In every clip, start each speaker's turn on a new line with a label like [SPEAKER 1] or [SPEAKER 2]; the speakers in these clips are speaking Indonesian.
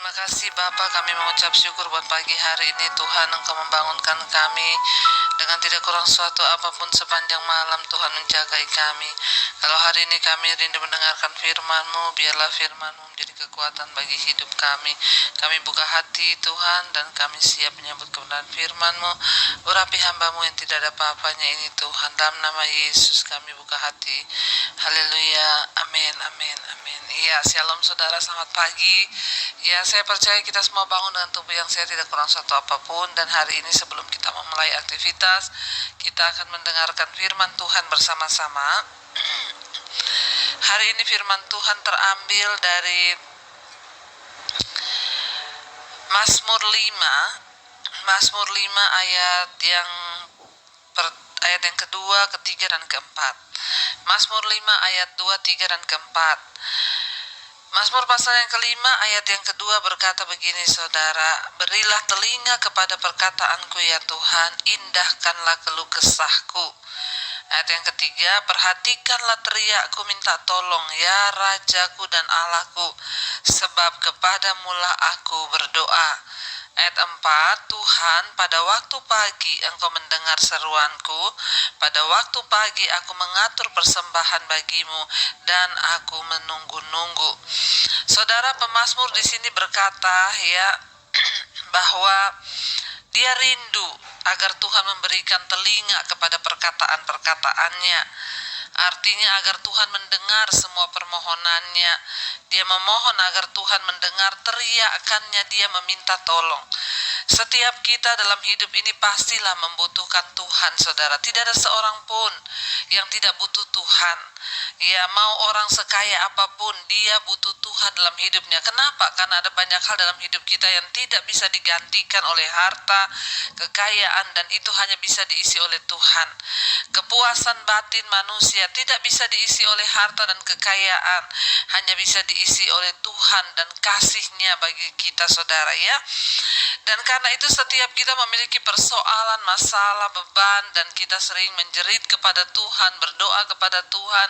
[SPEAKER 1] Terima kasih Bapa, kami mengucap syukur buat pagi hari ini. Tuhan, Engkau membangunkan kami dengan tidak kurang suatu apapun sepanjang malam. Tuhan menjagai kami. Kalau hari ini kami rindu mendengarkan firman-Mu, biarlah firman-Mu menjadi kekuatan bagi hidup kami. Kami buka hati Tuhan, dan kami siap menyambut kebenaran firman-Mu. Urapi hamba-Mu yang tidak ada apa-apanya ini Tuhan. Dalam nama Yesus kami buka hati. Haleluya, amin, amin, amin. Iya, shalom saudara, selamat pagi. Ya, saya percaya kita semua bangun dengan tubuh yang sehat, tidak kurang suatu apapun. Dan hari ini sebelum kita memulai aktivitas, kita akan mendengarkan firman Tuhan bersama-sama. Hari ini firman Tuhan terambil dari Mazmur 5 ayat yang kedua, ketiga, dan keempat. Mazmur 5 ayat 2, 3, dan keempat. Mazmur pasal yang kelima ayat yang kedua berkata begini saudara, berilah telinga kepada perkataanku ya Tuhan, indahkanlah keluh kesahku. Ayat yang ketiga, perhatikanlah teriakku minta tolong ya Rajaku dan Allahku, sebab kepadamulah aku berdoa. Ayat 4, Tuhan, pada waktu pagi Engkau mendengar seruanku, pada waktu pagi aku mengatur persembahan bagimu, dan aku menunggu-nunggu. Saudara, pemazmur di sini berkata ya bahwa dia rindu agar Tuhan memberikan telinga kepada perkataan-perkataannya. Artinya agar Tuhan mendengar semua permohonannya. Dia memohon agar Tuhan mendengar teriakannya, dia meminta tolong. Setiap kita dalam hidup ini pastilah membutuhkan Tuhan, saudara. Tidak ada seorang pun yang tidak butuh Tuhan. Ya, mau orang sekaya apapun, dia butuh Tuhan dalam hidupnya. Kenapa? Karena ada banyak hal dalam hidup kita yang tidak bisa digantikan oleh harta, kekayaan, dan itu hanya bisa diisi oleh Tuhan. Kepuasan batin manusia tidak bisa diisi oleh harta dan kekayaan, hanya bisa diisi oleh Tuhan dan kasih-Nya bagi kita, saudara, ya. Dan karena itu setiap kita memiliki persoalan, masalah, beban, dan kita sering menjerit kepada Tuhan, berdoa kepada Tuhan.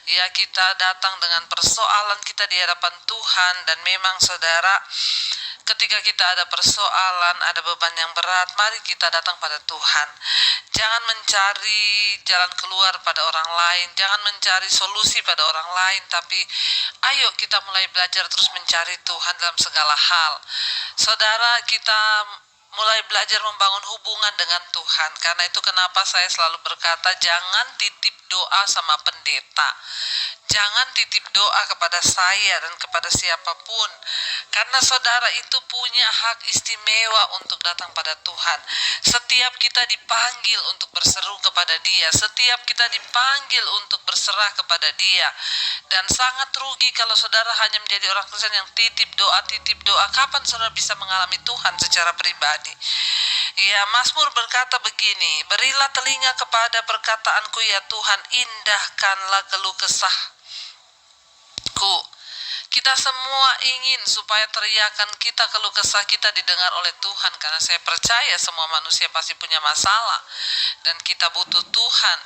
[SPEAKER 1] Ya, kita datang dengan persoalan kita di hadapan Tuhan. Dan memang saudara, ketika kita ada persoalan, ada beban yang berat, mari kita datang pada Tuhan. Jangan mencari jalan keluar pada orang lain, jangan mencari solusi pada orang lain, tapi ayo kita mulai belajar terus mencari Tuhan dalam segala hal. Saudara, kita mulai belajar membangun hubungan dengan Tuhan. Karena itu kenapa saya selalu berkata, jangan titip doa sama pendeta. Jangan titip doa kepada saya dan kepada siapapun. Karena saudara itu punya hak istimewa untuk datang pada Tuhan. Setiap kita dipanggil untuk berseru kepada Dia. Setiap kita dipanggil untuk berserah kepada Dia. Dan sangat rugi kalau saudara hanya menjadi orang Kristen yang titip doa. Kapan saudara bisa mengalami Tuhan secara pribadi? Ya, Mazmur berkata begini, berilah telinga kepada perkataanku ya Tuhan, indahkanlah keluh kesahku. Kita semua ingin supaya teriakan kita, keluh kesah kita didengar oleh Tuhan. Karena saya percaya semua manusia pasti punya masalah, dan kita butuh Tuhan.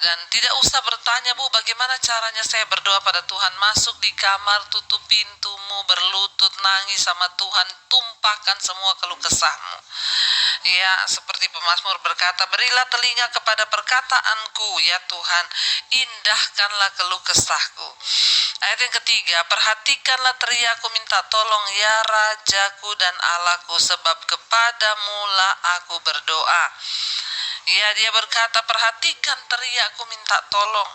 [SPEAKER 1] Dan tidak usah bertanya, Bu, bagaimana caranya saya berdoa pada Tuhan? Masuk di kamar, tutup pintumu, berlutut, nangis sama Tuhan, tumpahkan semua keluh kesahmu. Ya, seperti pemazmur berkata, berilah telinga kepada perkataanku ya Tuhan, indahkanlah keluh kesahku. Ayat yang ketiga, perhatikanlah teriakku minta tolong ya Rajaku dan Allahku, sebab kepadamulah aku berdoa. Ya, dia berkata, perhatikan teriakku minta tolong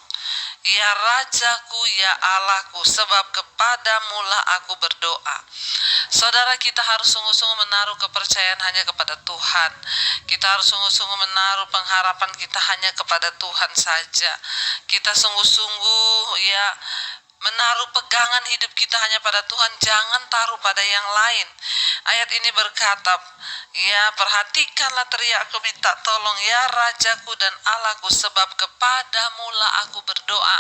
[SPEAKER 1] ya Rajaku ya Allahku, sebab kepadamulah aku berdoa. Saudara, kita harus sungguh-sungguh menaruh kepercayaan hanya kepada Tuhan. Kita harus sungguh-sungguh menaruh pengharapan kita hanya kepada Tuhan saja. Kita sungguh-sungguh ya menaruh pegangan hidup kita hanya pada Tuhan, jangan taruh pada yang lain. Ayat ini berkata, ya perhatikanlah teriakku minta tolong ya Rajaku dan Allahku, sebab kepadamulah aku berdoa.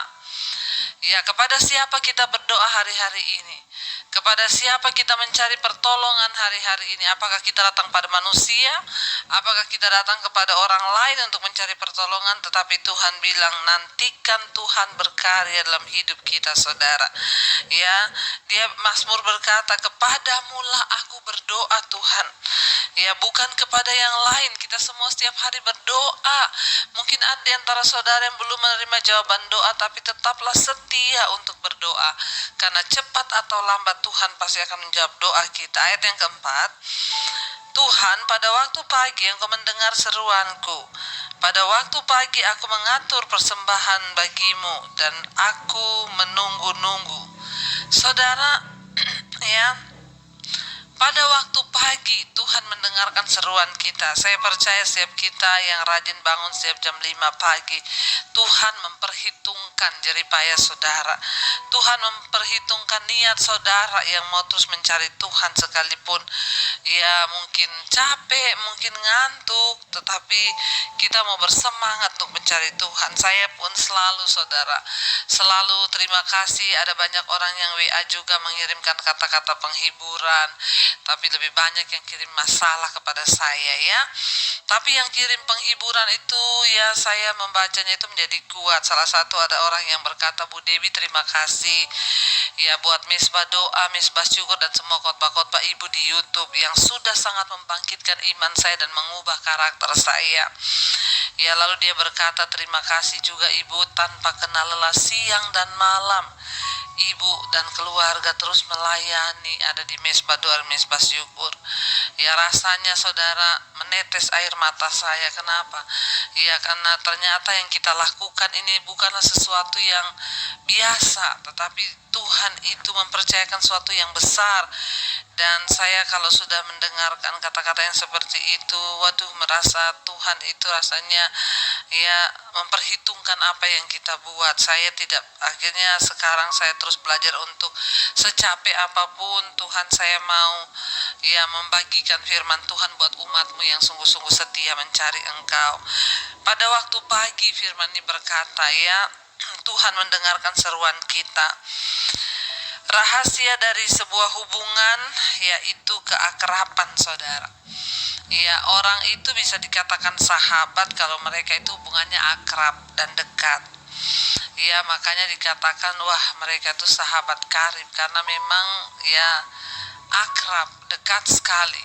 [SPEAKER 1] Ya, kepada siapa kita berdoa hari-hari ini? Kepada siapa kita mencari pertolongan hari-hari ini? Apakah kita datang pada manusia? Apakah kita datang kepada orang lain untuk mencari pertolongan? Tetapi Tuhan bilang, nantikan Tuhan berkarya dalam hidup kita, saudara. Ya, dia Mazmur berkata, kepadamulah aku berdoa Tuhan. Ya, bukan kepada yang lain. Kita semua setiap hari berdoa. Mungkin ada di antara saudara yang belum menerima jawaban doa, tapi tetaplah setia untuk berdoa. Karena cepat atau lambat Tuhan pasti akan menjawab doa kita. Ayat yang keempat, Tuhan, pada waktu pagi Engkau mendengar seruanku. Pada waktu pagi aku mengatur persembahan bagimu dan aku menunggu-nunggu. Saudara, ya, pada waktu pagi Tuhan mendengarkan seruan kita. Saya percaya setiap kita yang rajin bangun setiap jam 5 pagi, Tuhan memperhitungkan jeripaya saudara. Tuhan memperhitungkan niat saudara yang mau terus mencari Tuhan sekalipun ya mungkin capek, mungkin ngantuk, tetapi kita mau bersemangat untuk mencari Tuhan. Saya pun selalu, saudara, selalu terima kasih. Ada banyak orang yang WA juga mengirimkan kata-kata penghiburan, tapi lebih banyak yang kirim masalah kepada saya, ya. Tapi yang kirim penghiburan itu ya saya membacanya itu menjadi kuat. Salah satu ada orang yang berkata, Bu Dewi terima kasih ya buat misbah doa, misbah syukur dan semua khotbah-khotbah Ibu di YouTube yang sudah sangat membangkitkan iman saya dan mengubah karakter saya. Ya, lalu dia berkata, terima kasih juga Ibu, tanpa kenal lelah siang dan malam Ibu dan keluarga terus melayani ada di misbah doa, misbah syukur. Ya, rasanya saudara menetes air mata saya. Kenapa? Ya, karena ternyata yang kita lakukan ini bukanlah sesuatu yang biasa, tetapi Tuhan itu mempercayakan sesuatu yang besar. Dan saya kalau sudah mendengarkan kata-kata yang seperti itu, waduh, merasa Tuhan itu rasanya ya memperhitungkan apa yang kita buat. Saya tidak, akhirnya sekarang saya terus belajar untuk secapek apapun Tuhan, saya mau ya membagikan firman Tuhan buat umatmu yang sungguh-sungguh setia mencari Engkau. Pada waktu pagi firman ini berkata, ya, Tuhan mendengarkan seruan kita. Rahasia dari sebuah hubungan yaitu keakraban, saudara. Ya, orang itu bisa dikatakan sahabat kalau mereka itu hubungannya akrab dan dekat. Ya, makanya dikatakan wah mereka itu sahabat karib karena memang ya akrab, dekat sekali.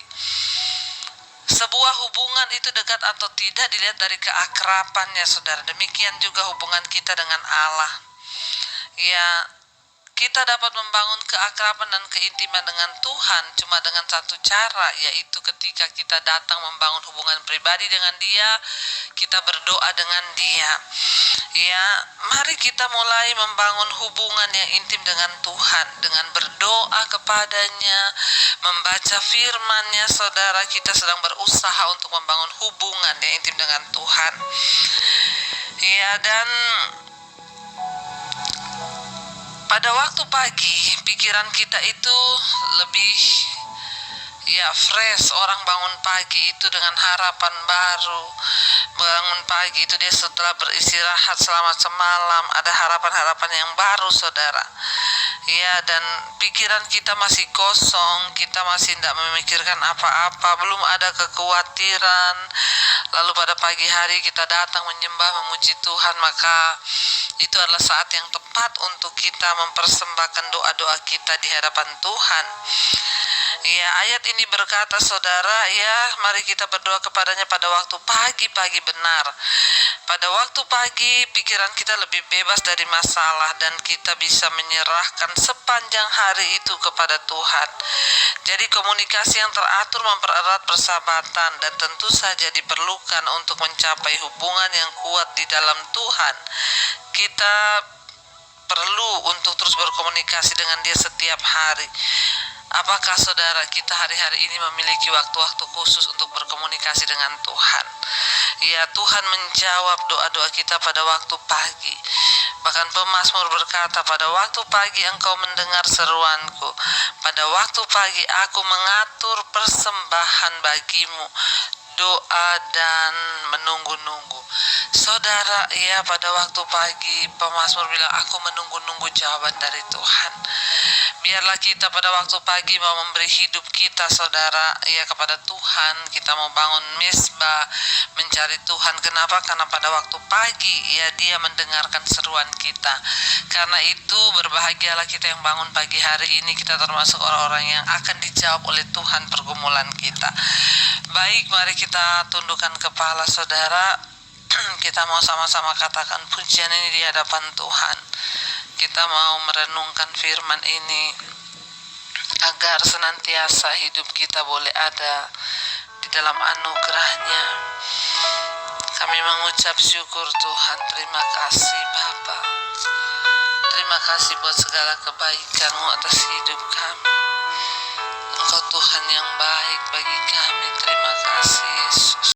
[SPEAKER 1] Sebuah hubungan itu dekat atau tidak dilihat dari keakrabannya, saudara. Demikian juga hubungan kita dengan Allah. Ya, kita dapat membangun keakraban dan keintiman dengan Tuhan cuma dengan satu cara, yaitu ketika kita datang membangun hubungan pribadi dengan Dia, kita berdoa dengan Dia. Ya, mari kita mulai membangun hubungan yang intim dengan Tuhan dengan berdoa kepadanya, membaca firman-Nya. Saudara, kita sedang berusaha untuk membangun hubungan yang intim dengan Tuhan. Ya, dan pada waktu pagi, pikiran kita itu lebih ya fresh. Orang bangun pagi itu dengan harapan baru. Bangun pagi itu dia setelah beristirahat selama semalam, ada harapan-harapan yang baru, saudara. Ya, dan pikiran kita masih kosong, kita masih tidak memikirkan apa-apa, belum ada kekhawatiran. Lalu pada pagi hari kita datang menyembah, memuji Tuhan, maka itu adalah saat yang tepat untuk kita mempersembahkan doa-doa kita di hadapan Tuhan. Ya, ayat ini berkata, saudara, ya, mari kita berdoa kepadanya pada waktu pagi-pagi benar. Pada waktu pagi, pikiran kita lebih bebas dari masalah dan kita bisa menyerahkan sepanjang hari itu kepada Tuhan. Jadi komunikasi yang teratur mempererat persahabatan dan tentu saja diperlukan untuk mencapai hubungan yang kuat di dalam Tuhan. Kita perlu untuk terus berkomunikasi dengan Dia setiap hari. Apakah saudara kita hari-hari ini memiliki waktu-waktu khusus untuk berkomunikasi dengan Tuhan? Ya, Tuhan menjawab doa-doa kita pada waktu pagi. Bahkan pemazmur berkata, pada waktu pagi Engkau mendengar seruanku. Pada waktu pagi aku mengatur persembahan bagimu doa dan menunggu-nunggu. Saudara, ya pada waktu pagi pemazmur bilang, aku menunggu-nunggu jawaban dari Tuhan. Biarlah kita pada waktu pagi mau memberi hidup kita, saudara, ya kepada Tuhan. Kita mau bangun mesbah, mencari Tuhan. Kenapa? Karena pada waktu pagi ya Dia mendengarkan seruan kita. Karena itu berbahagialah kita yang bangun pagi hari ini. Kita termasuk orang-orang yang akan dijawab oleh Tuhan pergumulan kita. Baik, mari kita tundukkan kepala, saudara. Kita mau sama-sama katakan pujian ini di hadapan Tuhan. Kita mau merenungkan firman ini agar senantiasa hidup kita boleh ada di dalam anugerah-Nya. Kami mengucap syukur Tuhan, terima kasih Bapa. Terima kasih buat segala kebaikan-Mu atas hidup kami. Engkau Tuhan yang baik bagi kami. Terima kasih Yesus.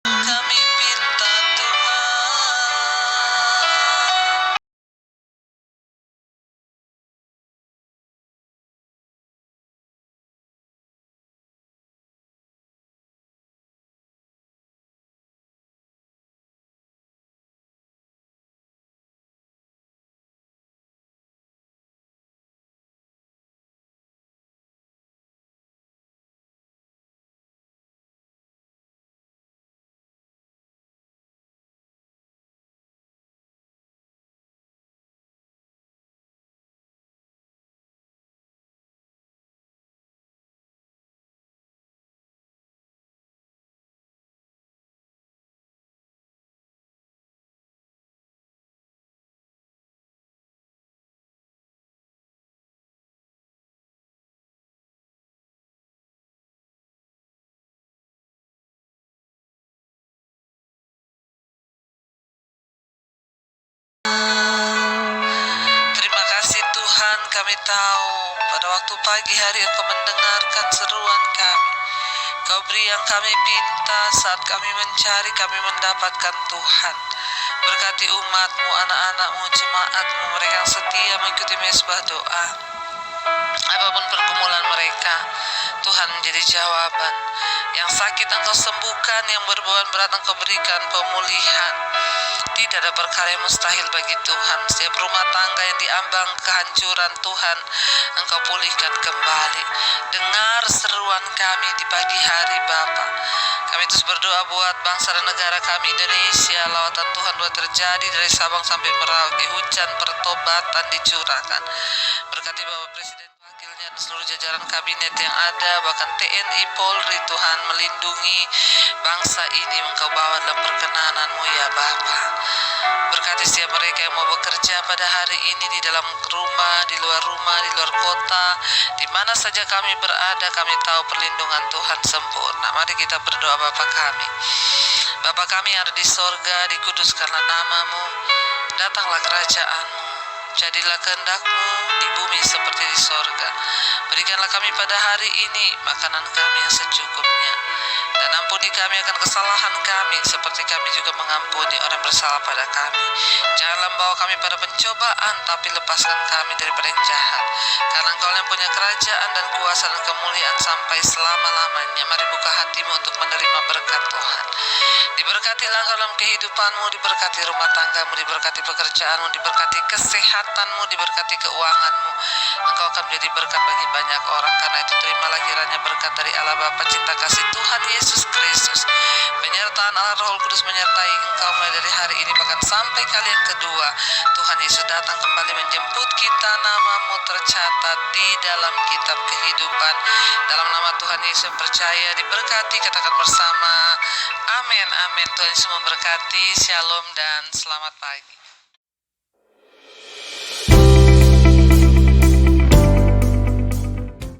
[SPEAKER 1] Kami pinta Tuhan. Terima kasih Tuhan, kami tahu pada waktu pagi hari Engkau mendengarkan seruan kami. Kau beri yang kami pinta, saat kami mencari kami mendapatkan Tuhan. Berkati umat-Mu, anak-anak-Mu, jemaat-Mu, mereka yang setia mengikuti mesbah doa. Apapun pergumulan mereka, Tuhan menjadi jawaban. Yang sakit Engkau sembuhkan, yang berbeban berat Engkau berikan pemulihan. Tidak ada perkara yang mustahil bagi Tuhan. Setiap rumah tangga yang diambang kehancuran, Tuhan Engkau pulihkan kembali. Dengar seruan kami di pagi hari Bapa. Kami terus berdoa buat bangsa dan negara kami Indonesia. Lawatan Tuhan boleh terjadi dari Sabang sampai Merauke. Hujan pertobatan dicurahkan. Berkati Bapak Presiden, wakilnya dan seluruh jajaran kabinet yang ada, bahkan TNI, Polri, Tuhan melindungi bangsa ini. Engkau bawa dalam perkenanan-Mu ya Bapa. Berkati setiap mereka yang mau bekerja pada hari ini di dalam rumah, di luar kota, di mana saja kami berada, kami tahu perlindungan Tuhan sempurna. Mari kita berdoa Bapa kami. Bapa kami yang ada di sorga, dikuduskanlah nama-Mu, datanglah kerajaan-Mu, jadilah kehendak-Mu di bumi seperti di sorga. Berikanlah kami pada hari ini makanan kami yang secukupnya. Dan ampuni kami akan kesalahan kami, seperti kami juga mengampuni orang bersalah pada kami. Janganlah membawa kami pada pencobaan, tapi lepaskan kami daripada yang jahat. Karena Engkau yang punya kerajaan dan kuasa dan kemuliaan sampai selama-lamanya. Mari buka hatimu untuk menerima berkat Tuhan. Diberkatilah Engkau dalam kehidupanmu, diberkati rumah tanggamu, diberkati pekerjaanmu, diberkati kesehatanmu, diberkati keuanganmu. Engkau akan menjadi berkat bagi banyak orang. Karena itu terimalah kiranya berkat dari Allah Bapa, cinta kasih Tuhan Yesus Kristus, penyertaan Allah Roh Kudus menyertai engkau mulai dari hari ini bahkan sampai kali yang kedua Tuhan Yesus datang kembali menjemput kita. Namamu tercatat di dalam kitab kehidupan. Dalam nama Tuhan Yesus percaya, diberkati, katakan bersama amin, amin. Tuhan Yesus memberkati. Shalom dan selamat pagi.